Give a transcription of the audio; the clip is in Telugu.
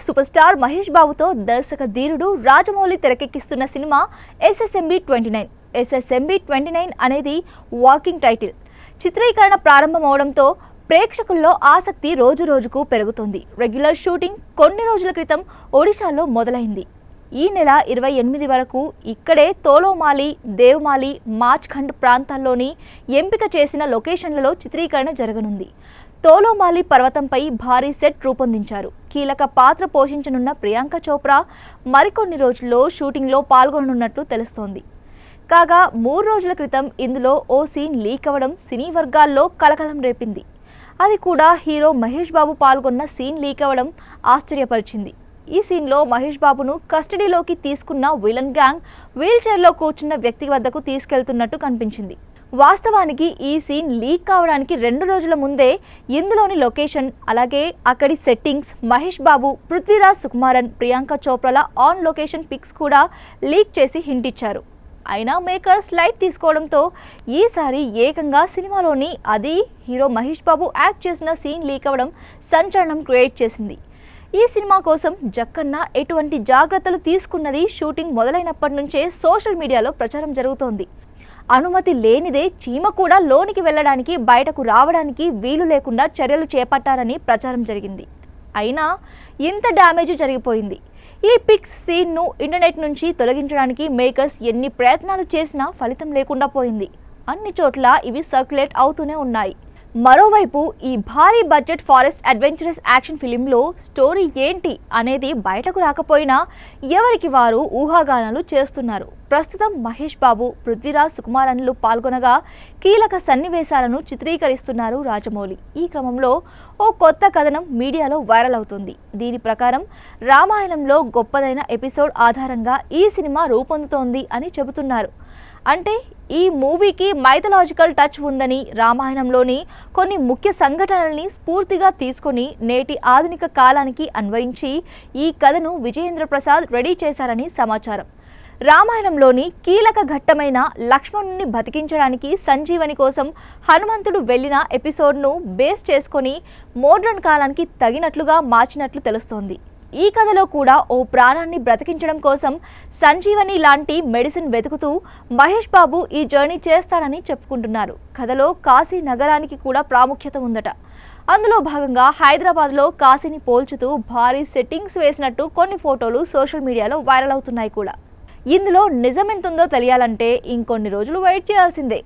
సూపర్ స్టార్ మహేష్ బాబుతో దర్శక ధీరుడు రాజమౌళి తెరకెక్కిస్తున్న సినిమా ఎస్ఎస్ఎంబి 29. ఎస్ఎస్ఎంబి 29 అనేది వాకింగ్ టైటిల్. చిత్రీకరణ ప్రారంభమవడంతో ప్రేక్షకుల్లో ఆసక్తి రోజురోజుకు పెరుగుతోంది. రెగ్యులర్ షూటింగ్ కొన్ని రోజుల క్రితం ఒడిశాలో మొదలైంది. ఈ నెల 28 వరకు ఇక్కడే తోలోమాలి, దేవమాలి, మాచ్ఖండ్ ప్రాంతాల్లోని ఎంపిక చేసిన లొకేషన్లలో చిత్రీకరణ జరగనుంది. తోలోమాలి పర్వతంపై భారీ సెట్ రూపొందించారు. కీలక పాత్ర పోషించనున్న ప్రియాంక చోప్రా మరికొన్ని రోజుల్లో షూటింగ్లో పాల్గొననున్నట్లు తెలుస్తోంది. కాగా 3 రోజుల క్రితం ఇందులో ఓ సీన్ లీక్ అవ్వడం సినీ వర్గాల్లో కలకలం రేపింది. అది కూడా హీరో మహేష్ బాబు పాల్గొన్న సీన్ లీక్ అవ్వడం ఆశ్చర్యపరిచింది. ఈ సీన్లో మహేష్ బాబును కస్టడీలోకి తీసుకున్న విలన్ గ్యాంగ్ వీల్ చైర్లో కూర్చున్న వ్యక్తి వద్దకు తీసుకెళ్తున్నట్టు కనిపించింది. వాస్తవానికి ఈ సీన్ లీక్ కావడానికి 2 రోజుల ముందే ఇందులోని లొకేషన్, అలాగే అక్కడి సెట్టింగ్స్, మహేష్ బాబు, పృథ్వీరాజ్ సుకుమారన్, ప్రియాంక చోప్రాల ఆన్ లొకేషన్ పిక్స్ కూడా లీక్ చేసి హింట్ ఇచ్చారు. అయినా మేకర్స్ లైట్ తీసుకోవడంతో ఈసారి ఏకంగా సినిమాలోని అది హీరో మహేష్ బాబు యాక్ట్ చేసిన సీన్ లీక్ అవ్వడం సంచలనం క్రియేట్ చేసింది. ఈ సినిమా కోసం జక్కన్న ఎటువంటి జాగ్రత్తలు తీసుకున్నది షూటింగ్ మొదలైనప్పటి నుంచే సోషల్ మీడియాలో ప్రచారం జరుగుతోంది. అనుమతి లేనిదే చీమ కూడా లోనికి వెళ్ళడానికి, బయటకు రావడానికి వీలు లేకుండా చర్యలు చేపట్టారని ప్రచారం జరిగింది. అయినా ఇంత డ్యామేజ్ జరిగిపోయింది. ఈ పిక్స్ సీన్ను ఇంటర్నెట్ నుంచి తొలగించడానికి మేకర్స్ ఎన్ని ప్రయత్నాలు చేసినా ఫలితం లేకుండా పోయింది. అన్ని చోట్ల ఇవి సర్క్యులేట్ అవుతూనే ఉన్నాయి. మరోవైపు ఈ భారీ బడ్జెట్ ఫారెస్ట్ అడ్వెంచరస్ యాక్షన్ ఫిలింలో స్టోరీ ఏంటి అనేది బయటకు రాకపోయినా ఎవరికి వారు ఊహాగానాలు చేస్తున్నారు. ప్రస్తుతం మహేష్ బాబు, పృథ్వీరాజ్ సుకుమారన్లు పాల్గొనగా కీలక సన్నివేశాలను చిత్రీకరిస్తున్నారు రాజమౌళి. ఈ క్రమంలో ఓ కొత్త కథనం మీడియాలో వైరల్ అవుతుంది. దీని ప్రకారం రామాయణంలో గొప్పదైన ఎపిసోడ్ ఆధారంగా ఈ సినిమా రూపొందుతోంది అని చెబుతున్నారు. అంటే ఈ మూవీకి మైథలాజికల్ టచ్ ఉందని, రామాయణంలోని కొన్ని ముఖ్య సంఘటనల్ని స్ఫూర్తిగా తీసుకొని నేటి ఆధునిక కాలానికి అన్వయించి ఈ కథను విజయేంద్ర ప్రసాద్ రెడీ చేశారని సమాచారం. రామాయణంలోని కీలక ఘట్టమైన లక్ష్మణుని బతికించడానికి సంజీవని కోసం హనుమంతుడు వెళ్లిన ఎపిసోడ్ను బేస్ చేసుకొని మోడ్రన్ కాలానికి తగినట్లుగా మార్చినట్లు తెలుస్తోంది. ఈ కథలో కూడా ఓ ప్రాణాన్ని బ్రతికించడం కోసం సంజీవని లాంటి మెడిసిన్ వెతుకుతూ మహేష్ బాబు ఈ జర్నీ చేస్తాడని చెప్పుకుంటున్నారు. కథలో కాశీ నగరానికి కూడా ప్రాముఖ్యత ఉందట. అందులో భాగంగా హైదరాబాద్లో కాశీని పోల్చుతూ భారీ సెట్టింగ్స్ వేసినట్టు కొన్ని ఫోటోలు సోషల్ మీడియాలో వైరల్ అవుతున్నాయి కూడా. ఇందులో నిజమెంతుందో తెలియాలంటే ఇంకొన్ని రోజులు వెయిట్ చేయాల్సిందే.